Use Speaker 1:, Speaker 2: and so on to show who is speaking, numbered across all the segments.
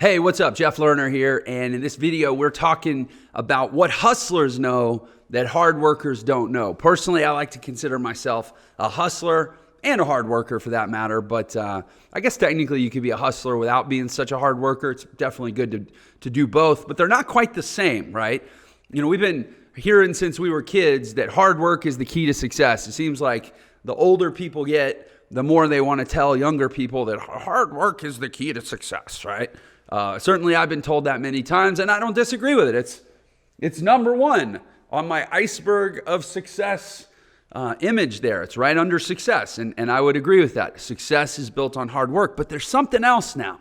Speaker 1: Hey, what's up? Jeff Lerner here, and in this video, we're talking about what hustlers know that hard workers don't know. Personally, I like to consider myself a hustler and a hard worker for that matter, but I guess technically you could be a hustler without being such a hard worker. It's definitely good to do both, but they're not quite the same, right? You know, we've been hearing since we were kids that hard work is the key to success. It seems like the older people get, the more they want to tell younger people that hard work is the key to success, right? Certainly I've been told that many times, and I don't disagree with it. It's number one on my iceberg of success image there. It's right under success, and I would agree with that. Success is built on hard work, but there's something else now.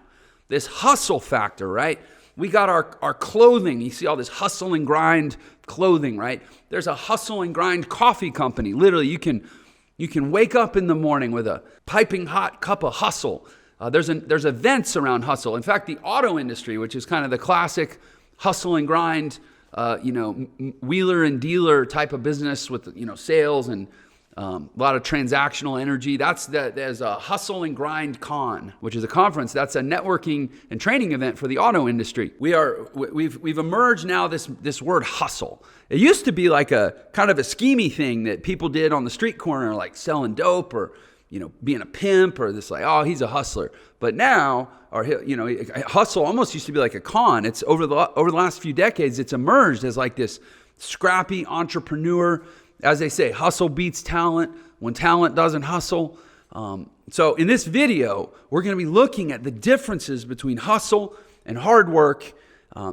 Speaker 1: This hustle factor, right? We got our clothing. You see all this hustle and grind clothing, right? There's a hustle and grind coffee company. Literally, you can wake up in the morning with a piping hot cup of hustle. There's events around hustle. In fact, the auto industry, which is kind of the classic hustle and grind, wheeler and dealer type of business with, sales and a lot of transactional energy. There's a hustle and grind con, which is a conference. That's a networking and training event for the auto industry. We've emerged now this word hustle. It used to be like a kind of a schemy thing that people did on the street corner, like selling dope or being a pimp or this oh, he's a hustler. But now, hustle almost used to be like a con. It's over the last few decades, it's emerged as like this scrappy entrepreneur. As they say, hustle beats talent when talent doesn't hustle. So in this video, we're going to be looking at the differences between hustle and hard work.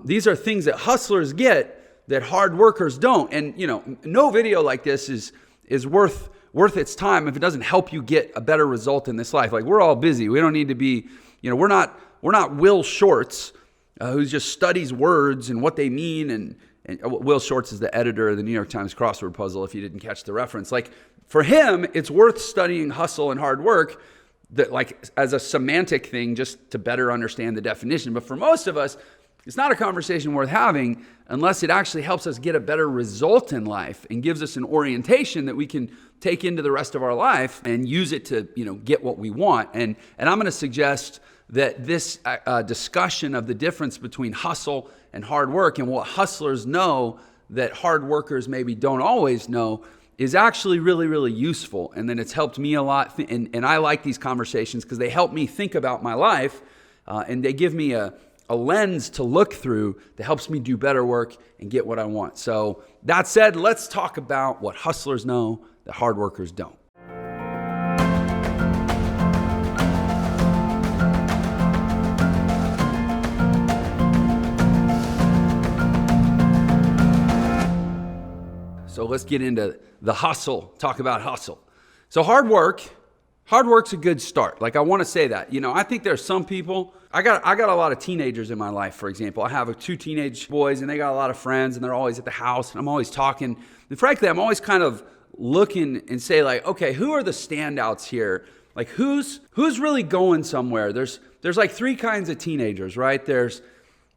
Speaker 1: These are things that hustlers get that hard workers don't. And, no video like this is worth its time if it doesn't help you get a better result in this life. Like, we're all busy. We don't need to be, we're not Will Shortz, who just studies words and what they mean. And Will Shortz is the editor of the New York Times crossword puzzle, if you didn't catch the reference. Like, for him, it's worth studying hustle and hard work as a semantic thing just to better understand the definition. But for most of us, it's not a conversation worth having unless it actually helps us get a better result in life and gives us an orientation that we can take into the rest of our life and use it to, get what we want. And I'm going to suggest that this discussion of the difference between hustle and hard work and what hustlers know that hard workers maybe don't always know is actually really, really useful. And then it's helped me a lot. And I like these conversations because they help me think about my life and they give me a lens to look through that helps me do better work and get what I want. So that said, let's talk about what hustlers know that hard workers don't. So let's get into the hustle, talk about hustle. So hard work's a good start. Like, I want to say that. I think there's some people, I got a lot of teenagers in my life, for example. I have 2 teenage boys and they got a lot of friends and they're always at the house and I'm always talking. And frankly, I'm always kind of looking and say like, okay, who are the standouts here? Like, who's really going somewhere? There's like 3 kinds of teenagers, right? There's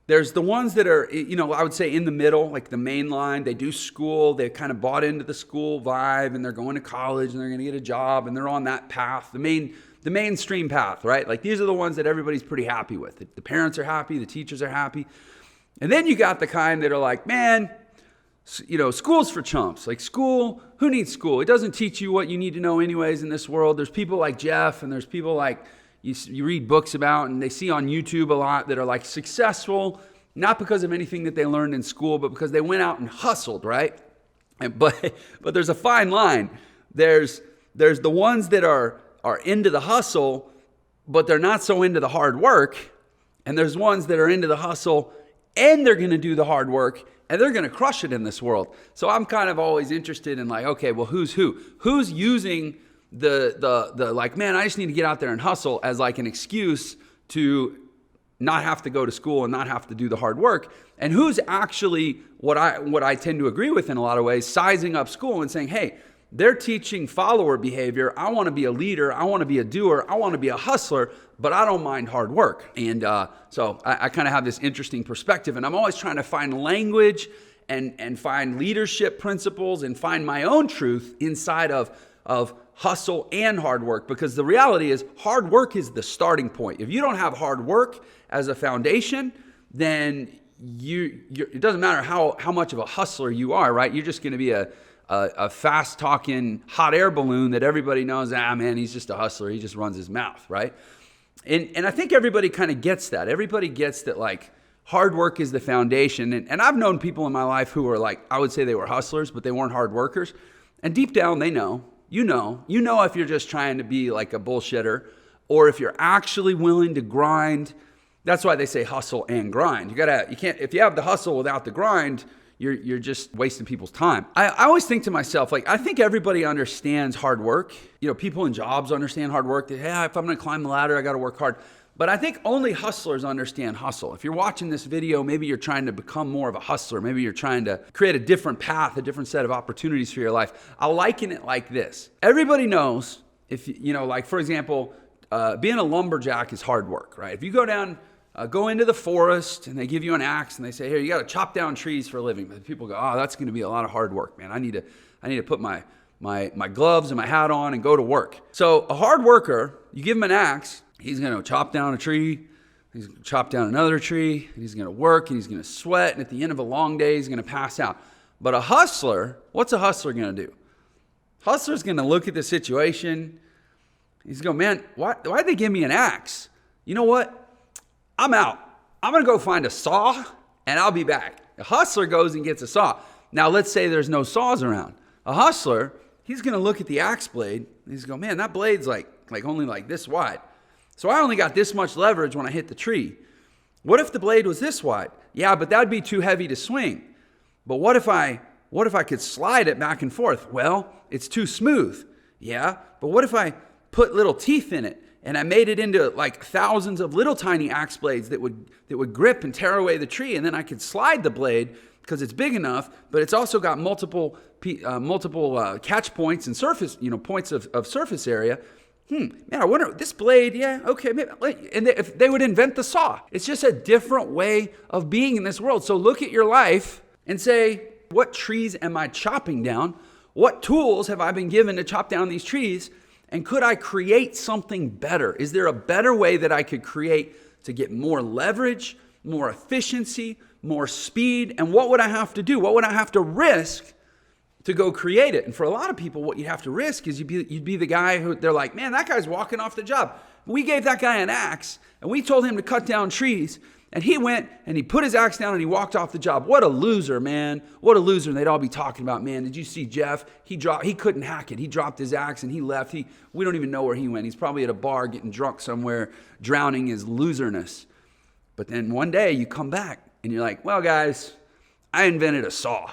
Speaker 1: the ones that are, I would say in the middle, like the main line. They do school, they kind of bought into the school vibe and they're going to college and they're going to get a job and they're on that path, the mainstream path, right? Like, these are the ones that everybody's pretty happy with. The parents are happy, the teachers are happy. And then you got the kind that are like, man, school's for chumps. Like, school, who needs school? It doesn't teach you what you need to know anyways in this world. There's people like Jeff and there's people like you read books about and they see on YouTube a lot that are like successful, not because of anything that they learned in school, but because they went out and hustled, right? But there's a fine line. There's the ones that are into the hustle, but they're not so into the hard work. And there's ones that are into the hustle and they're going to do the hard work and they're going to crush it in this world. So I'm kind of always interested in like, okay, well, who's who? Who's using the like, man, I just need to get out there and hustle as like an excuse to not have to go to school and not have to do the hard work? And who's actually what I tend to agree with in a lot of ways, sizing up school and saying, hey, they're teaching follower behavior. I want to be a leader. I want to be a doer. I want to be a hustler, but I don't mind hard work. And so I kind of have this interesting perspective, and I'm always trying to find language and find leadership principles and find my own truth inside of hustle and hard work, because the reality is hard work is the starting point. If you don't have hard work as a foundation, then it doesn't matter how much of a hustler you are, right? You're just going to be a fast talking hot air balloon that everybody knows, man, he's just a hustler. He just runs his mouth, right? And I think everybody kind of gets that. Everybody gets that, like, hard work is the foundation. And I've known people in my life who were like, I would say they were hustlers, but they weren't hard workers. And deep down, they know. You know if you're just trying to be like a bullshitter, or if you're actually willing to grind. That's why they say hustle and grind. You can't, if you have the hustle without the grind, you're just wasting people's time. I always think to myself, like, I think everybody understands hard work. People in jobs understand hard work. If I'm going to climb the ladder, I got to work hard. But I think only hustlers understand hustle. If you're watching this video, maybe you're trying to become more of a hustler. Maybe you're trying to create a different path, a different set of opportunities for your life. I'll liken it like this. Everybody knows, like, for example, being a lumberjack is hard work, right? If you go into the forest and they give you an axe and they say, here, you got to chop down trees for a living. But people go, oh, that's going to be a lot of hard work, man. I need to put my gloves and my hat on and go to work. So a hard worker, you give him an axe, he's going to chop down a tree, he's going to chop down another tree, and he's going to work, and he's going to sweat, and at the end of a long day, he's going to pass out. But a hustler, what's a hustler going to do? Hustler's going to look at the situation, he's going, man, why'd they give me an axe? You know what? I'm out. I'm going to go find a saw, and I'll be back. A hustler goes and gets a saw. Now, let's say there's no saws around. A hustler, he's going to look at the axe blade, and he's going, man, that blade's like only like this wide. So I only got this much leverage when I hit the tree. What if the blade was this wide? Yeah, but that'd be too heavy to swing. But what if I could slide it back and forth? Well, it's too smooth. Yeah, but what if I put little teeth in it and I made it into like thousands of little tiny axe blades that would grip and tear away the tree, and then I could slide the blade because it's big enough, but it's also got multiple catch points and surface, points of surface area. Man, I wonder, this blade, yeah, okay, maybe. And if they would invent the saw. It's just a different way of being in this world. So look at your life and say, what trees am I chopping down? What tools have I been given to chop down these trees? And could I create something better? Is there a better way that I could create to get more leverage, more efficiency, more speed? And what would I have to do? What would I have to risk to go create it? And for a lot of people, what you'd have to risk is you'd be the guy who they're like, man, that guy's walking off the job. We gave that guy an axe and we told him to cut down trees, and he went and he put his axe down and he walked off the job. What a loser, man. What a loser. And they'd all be talking about, man, did you see Jeff? He couldn't hack it. He dropped his axe and he left. We don't even know where he went. He's probably at a bar getting drunk somewhere, drowning his loserness. But then one day you come back and you're like, well, guys, I invented a saw.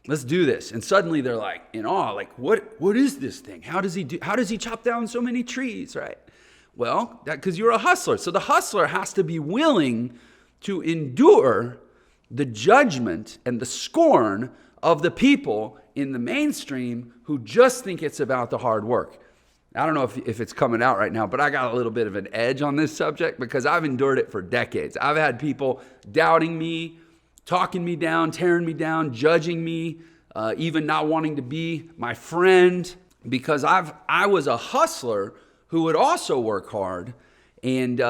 Speaker 1: Let's do this. And suddenly they're like in awe, like, what is this thing? How does he chop down so many trees, right? Well, because you're a hustler. So the hustler has to be willing to endure the judgment and the scorn of the people in the mainstream who just think it's about the hard work. I don't know if it's coming out right now, but I got a little bit of an edge on this subject because I've endured it for decades. I've had people doubting me, talking me down, tearing me down, judging me, even not wanting to be my friend, because I was a hustler who would also work hard. And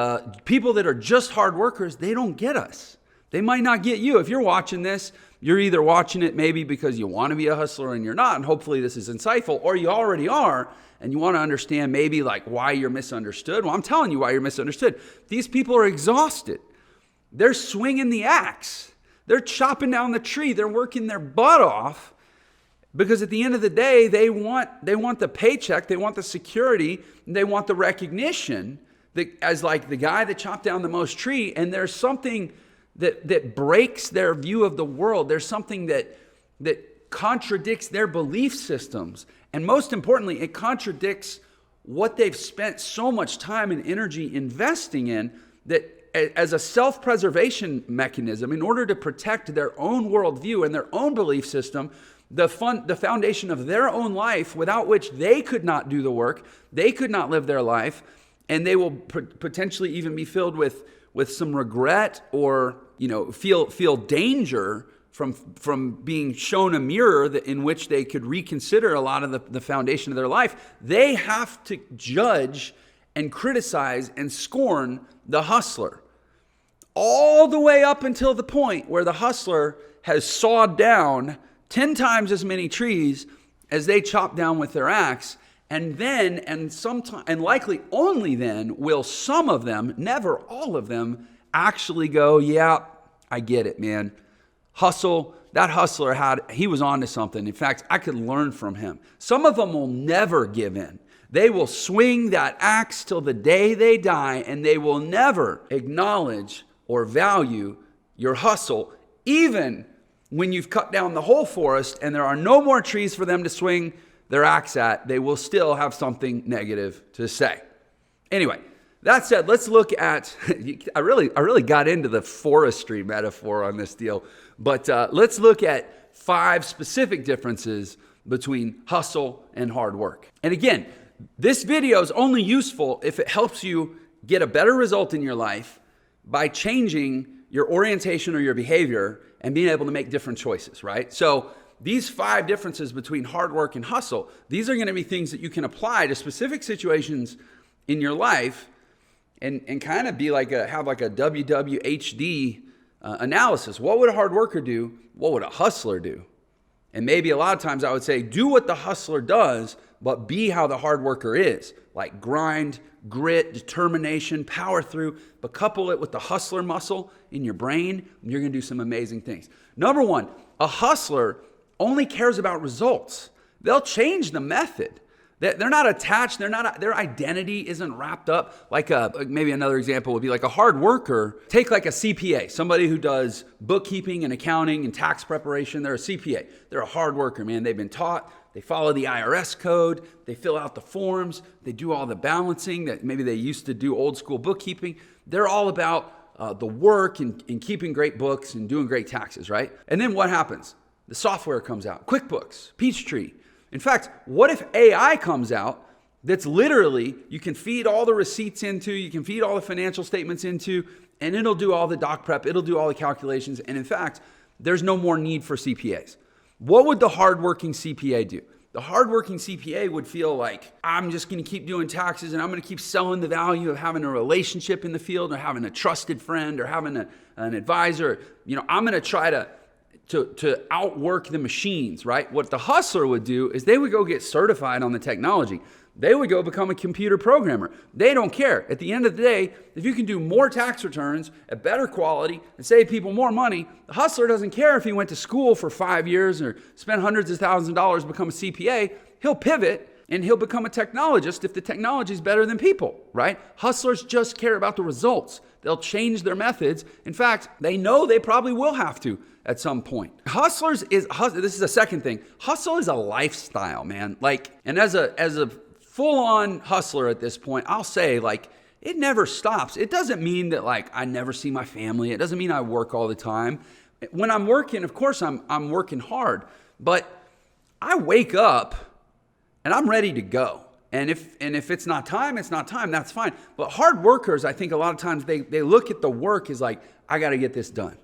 Speaker 1: people that are just hard workers, they don't get us. They might not get you. If you're watching this, you're either watching it maybe because you want to be a hustler and you're not, and hopefully this is insightful, or you already are and you want to understand maybe like why you're misunderstood. Well, I'm telling you why you're misunderstood. These people are exhausted. They're swinging the axe. They're chopping down the tree. They're working their butt off because at the end of the day, they want the paycheck, they want the security, and they want the recognition that as like the guy that chopped down the most tree. And there's something that breaks their view of the world. There's something that contradicts their belief systems. And most importantly, it contradicts what they've spent so much time and energy investing in, that as a self-preservation mechanism, in order to protect their own worldview and their own belief system, the foundation of their own life, without which they could not do the work, they could not live their life, and they will potentially even be filled with some regret or feel danger from being shown a mirror in which they could reconsider a lot of the foundation of their life. They have to judge and criticize and scorn the hustler, all the way up until the point where the hustler has sawed down 10 times as many trees as they chop down with their axe. And then, and likely only then, will some of them, never all of them, actually go, yeah, I get it, man. That hustler he was onto something. In fact, I could learn from him. Some of them will never give in. They will swing that axe till the day they die, and they will never acknowledge or value your hustle, even when you've cut down the whole forest and there are no more trees for them to swing their axe at. They will still have something negative to say. Anyway, that said, let's look at, I really got into the forestry metaphor on this deal, but let's look at 5 specific differences between hustle and hard work. And again, this video is only useful if it helps you get a better result in your life by changing your orientation or your behavior and being able to make different choices, right? So these 5 differences between hard work and hustle, these are going to be things that you can apply to specific situations in your life and kind of be have a WWHD analysis. What would a hard worker do? What would a hustler do? And maybe a lot of times I would say, do what the hustler does, but be how the hard worker is. Like grind, grit, determination, power through, but couple it with the hustler muscle in your brain, and you're going to do some amazing things. Number 1, a hustler only cares about results. They'll change the method. They're not attached. Their identity isn't wrapped up maybe another example would be like a hard worker. Take like a CPA, somebody who does bookkeeping and accounting and tax preparation. They're a CPA. They're a hard worker, man. They've been taught. They follow the IRS code. They fill out the forms. They do all the balancing that maybe they used to do old school bookkeeping. They're all about the work and keeping great books and doing great taxes, right? And then what happens? The software comes out, QuickBooks, Peachtree. In fact, what if AI comes out that's literally, you can feed all the receipts into, you can feed all the financial statements into, and it'll do all the doc prep, it'll do all the calculations, and in fact, there's no more need for CPAs. What would the hardworking CPA do? The hardworking CPA would feel like, I'm just going to keep doing taxes and I'm going to keep selling the value of having a relationship in the field or having a trusted friend or having an advisor. I'm going to try to outwork the machines, right? What the hustler would do is they would go get certified on the technology. They would go become a computer programmer. They don't care. At the end of the day, if you can do more tax returns at better quality and save people more money, the hustler doesn't care if he went to school for 5 years or spent hundreds of thousands of dollars to become a CPA. He'll pivot and he'll become a technologist if the technology is better than people, right? Hustlers just care about the results. They'll change their methods. In fact, they know they probably will have to at some point. This is a second thing. Hustle is a lifestyle, man. And as a full-on hustler at this point, I'll say it never stops. It doesn't mean that I never see my family. It doesn't mean I work all the time. When I'm working, of course I'm working hard, but I wake up and I'm ready to go. And if it's not time, it's not time. That's fine. But hard workers, I think a lot of times they look at the work as I got to get this done.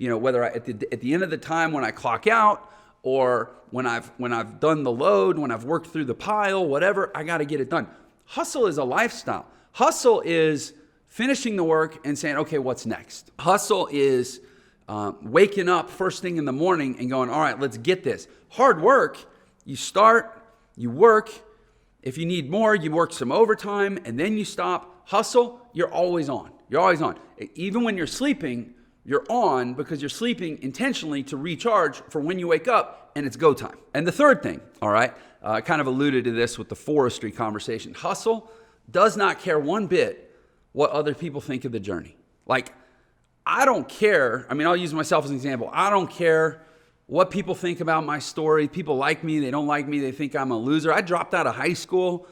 Speaker 1: Whether at the end of the time when I clock out or when I've done the load, when I've worked through the pile, whatever, I got to get it done. Hustle is a lifestyle. Hustle is finishing the work and saying, okay, what's next? Hustle is waking up first thing in the morning and going, all right, let's get this. Hard work, you start, you work. If you need more, you work some overtime and then you stop. Hustle, you're always on. You're always on. Even when you're sleeping, you're on because you're sleeping intentionally to recharge for when you wake up and it's go time. And the third thing, all right, I kind of alluded to this with the forestry conversation. Hustle does not care one bit what other people think of the journey. I don't care. I'll use myself as an example. I don't care what people think about my story. People like me, they don't like me, they think I'm a loser. I dropped out of high school.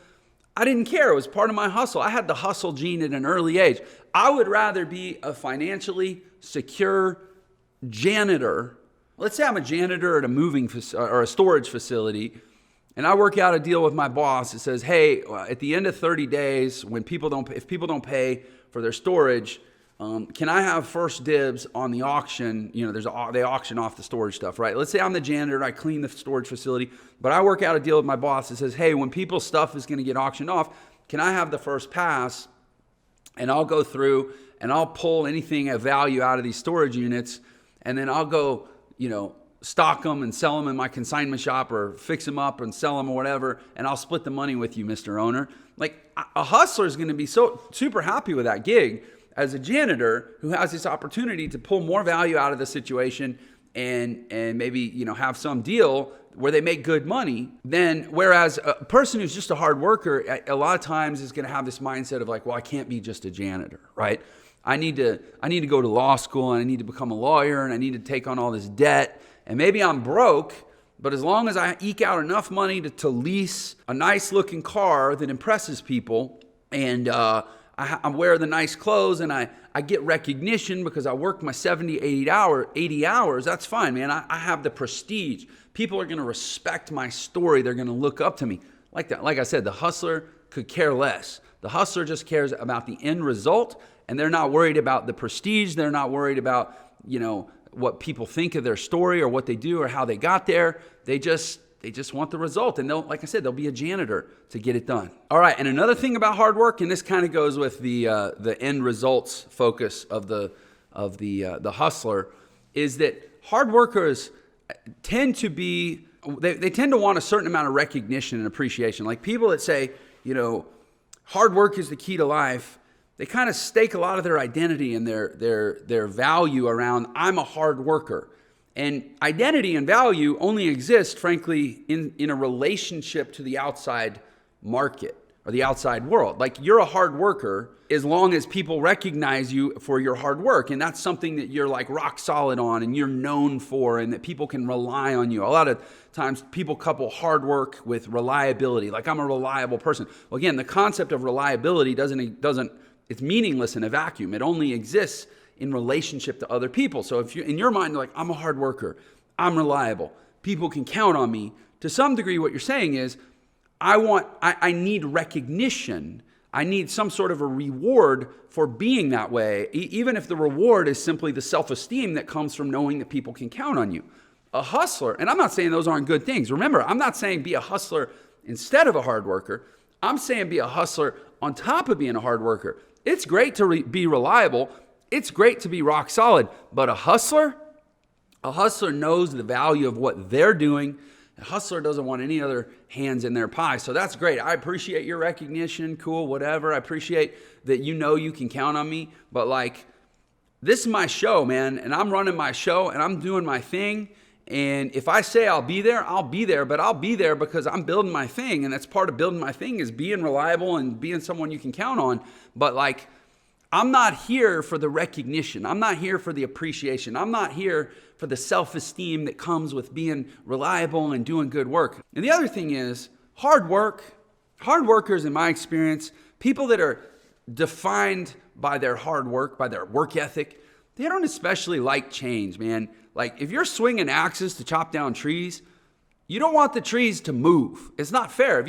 Speaker 1: I didn't care. It was part of my hustle. I had the hustle gene at an early age. I would rather be a financially secure janitor. Let's say I'm a janitor at a or a storage facility, and I work out a deal with my boss that says, hey, at the end of 30 days, if people don't pay for their storage, can I have first dibs on the auction? You know, they auction off the storage stuff, right? Let's say I'm the janitor, I clean the storage facility, but I work out a deal with my boss that says, hey, when people's stuff is going to get auctioned off, can I have the first pass? And I'll go through and I'll pull anything of value out of these storage units, and then I'll go, stock them and sell them in my consignment shop, or fix them up and sell them or whatever, and I'll split the money with you, Mr. Owner. Like, a hustler is going to be so super happy with that gig as a janitor who has this opportunity to pull more value out of the situation and maybe, have some deal where they make good money. Then, whereas a person who's just a hard worker, a lot of times is going to have this mindset of like, well, I can't be just a janitor, right? I need to go to law school, and I need to become a lawyer, and I need to take on all this debt, and maybe I'm broke, but as long as I eke out enough money to lease a nice looking car that impresses people, and I wear the nice clothes, and I get recognition because I worked my 70, 80 hours, that's fine, man. I have the prestige. People are going to respect my story. They're going to look up to me. Like that. Like I said, the hustler could care less. The hustler just cares about the end result, and they're not worried about the prestige. They're not worried about, what people think of their story or what they do or how they got there. They just want the result. And like I said, they'll be a janitor to get it done. All right. And another thing about hard work, and this kind of goes with the end results focus of the hustler, is that hard workers tend to be, they tend to want a certain amount of recognition and appreciation. Like people that say, hard work is the key to life, they kind of stake a lot of their identity and their value around, I'm a hard worker. And identity and value only exist, frankly, in a relationship to the outside market or the outside world. Like, you're a hard worker as long as people recognize you for your hard work. And that's something that you're like rock solid on and you're known for, and that people can rely on you. A lot of times people couple hard work with reliability. Like, I'm a reliable person. Well, again, the concept of reliability it's meaningless in a vacuum. It only exists in relationship to other people. So if you, in your mind, you're like, I'm a hard worker, I'm reliable, people can count on me, to some degree what you're saying is, I need recognition. I need some sort of a reward for being that way, even if the reward is simply the self-esteem that comes from knowing that people can count on you. A hustler, and I'm not saying those aren't good things. Remember, I'm not saying be a hustler instead of a hard worker. I'm saying be a hustler on top of being a hard worker. It's great to be reliable. It's great to be rock solid. But a hustler knows the value of what they're doing. A hustler doesn't want any other hands in their pie. So that's great. I appreciate your recognition. Cool, whatever. I appreciate that you can count on me. But like, this is my show, man. And I'm running my show and I'm doing my thing. And if I say I'll be there, I'll be there. But I'll be there because I'm building my thing. And that's part of building my thing, is being reliable and being someone you can count on. But like, I'm not here for the recognition. I'm not here for the appreciation. I'm not here for the self-esteem that comes with being reliable and doing good work. And the other thing is, hard workers, in my experience, people that are defined by their hard work, by their work ethic, they don't especially like change, man. Like, if you're swinging axes to chop down trees, you don't want the trees to move. It's not fair.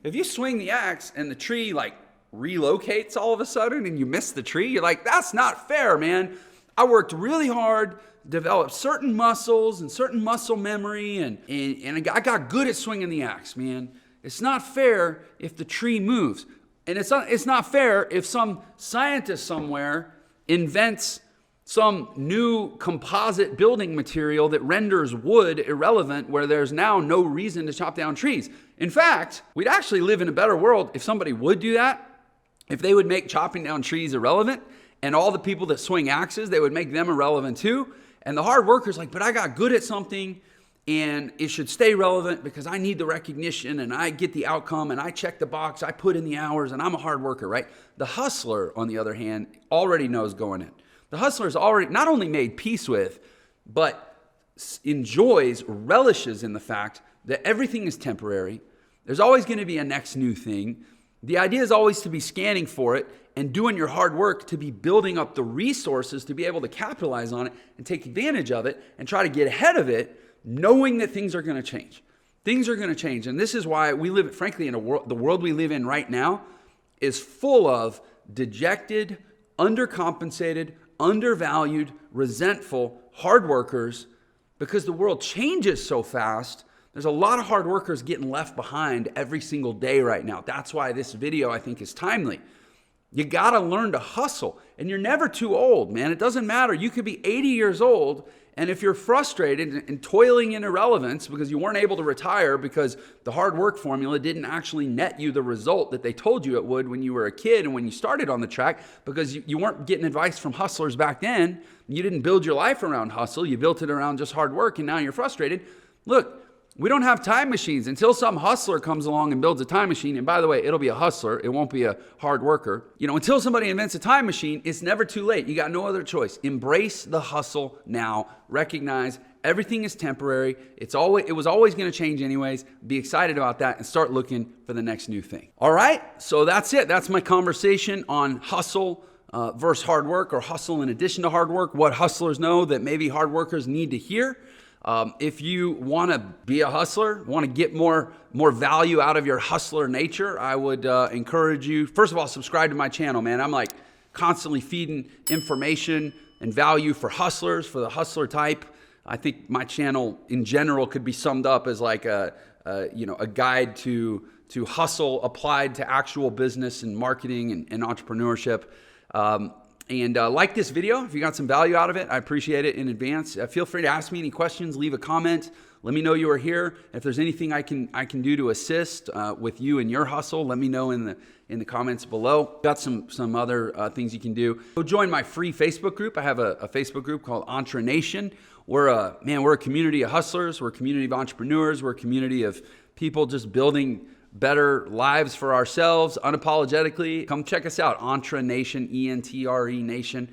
Speaker 1: If you swing the axe and the tree like relocates all of a sudden and you miss the tree, you're like, that's not fair, man. I worked really hard, developed certain muscles and certain muscle memory, and I got good at swinging the axe, man. It's not fair if the tree moves. And it's not fair if some scientist somewhere invents some new composite building material that renders wood irrelevant, where there's now no reason to chop down trees. In fact, we'd actually live in a better world if somebody would do that, if they would make chopping down trees irrelevant, and all the people that swing axes, they would make them irrelevant too. And the hard worker's like, but I got good at something and it should stay relevant because I need the recognition and I get the outcome and I check the box, I put in the hours, and I'm a hard worker, right? The hustler, on the other hand, already knows going in. The hustler's already not only made peace with, but enjoys, relishes in the fact that everything is temporary. There's always going to be a next new thing. The idea is always to be scanning for it and doing your hard work to be building up the resources to be able to capitalize on it and take advantage of it and try to get ahead of it, knowing that things are going to change. Things are going to change. And this is why we live, frankly, in the world we live in right now is full of dejected, undercompensated, undervalued, resentful hard workers, because the world changes so fast. There's a lot of hard workers getting left behind every single day right now. That's why this video, I think, is timely. You got to learn to hustle, and you're never too old, man. It doesn't matter. You could be 80 years old, and if you're frustrated and toiling in irrelevance because you weren't able to retire because the hard work formula didn't actually net you the result that they told you it would when you were a kid and when you started on the track, because you weren't getting advice from hustlers back then. You didn't build your life around hustle. You built it around just hard work, and now you're frustrated. Look, we don't have time machines until some hustler comes along and builds a time machine. And by the way, it'll be a hustler. It won't be a hard worker. Until somebody invents a time machine, it's never too late. You got no other choice. Embrace the hustle now. Recognize everything is temporary. It was always going to change anyways. Be excited about that and start looking for the next new thing. All right. So that's it. That's my conversation on hustle versus hard work, or hustle in addition to hard work. What hustlers know that maybe hard workers need to hear. If you want to be a hustler, want to get more value out of your hustler nature, I would encourage you, first of all, subscribe to my channel, man. I'm like constantly feeding information and value for hustlers, for the hustler type. I think my channel in general could be summed up as like a guide to hustle applied to actual business and marketing and entrepreneurship. Like this video, if you got some value out of it, I appreciate it in advance. Feel free to ask me any questions, leave a comment. Let me know you are here. If there's anything I can do to assist with you and your hustle, let me know in the comments below. Got some other things you can do. Go join my free Facebook group. I have a Facebook group called Entre Nation. We're a community of hustlers. We're a community of entrepreneurs. We're a community of people just building better lives for ourselves unapologetically. Come check us out. Entre Nation, ENTRE Nation,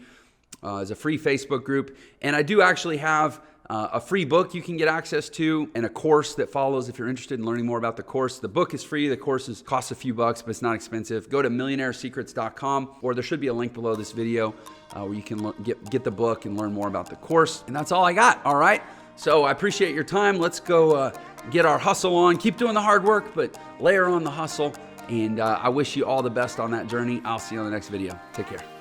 Speaker 1: is a free Facebook group. And I do actually have a free book you can get access to, and a course that follows if you're interested in learning more about the course. The book is free. The course costs a few bucks, but it's not expensive. Go to millionairesecrets.com, or there should be a link below this video where you can get the book and learn more about the course. And that's all I got. All right. So I appreciate your time. Let's go get our hustle on. Keep doing the hard work, but layer on the hustle. And I wish you all the best on that journey. I'll see you on the next video. Take care.